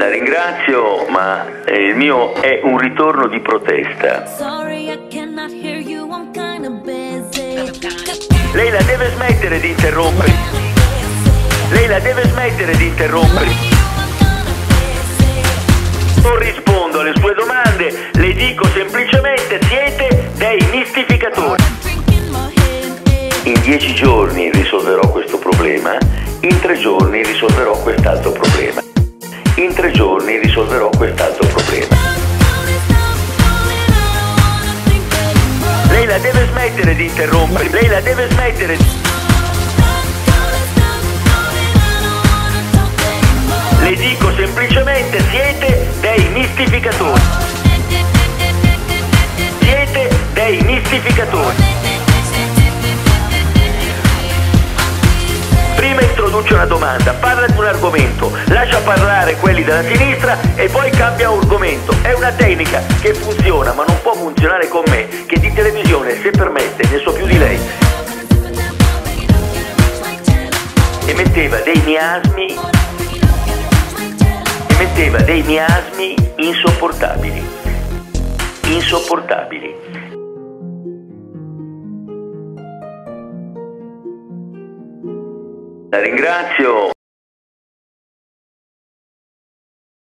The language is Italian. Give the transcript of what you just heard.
La ringrazio, ma il mio è un ritorno di protesta. Lei la deve smettere di interrompere. Lei la deve smettere di interrompere. Non rispondo alle sue domande, le dico semplicemente siete dei mistificatori. In 10 giorni risolverò questo problema, in 3 giorni risolverò quest'altro problema. In 3 giorni risolverò quest'altro problema. Lei la deve smettere di interrompere. Lei la deve smettere. Le dico semplicemente siete dei mistificatori. Siete dei mistificatori. Prima introduce una domanda, parla di un argomento, lascia parlare quelli della sinistra e poi cambia argomento. È una tecnica che funziona, ma non può funzionare con me, che di televisione, se permette, ne so più di lei. Emetteva dei miasmi insopportabili. Insopportabili. La ringrazio.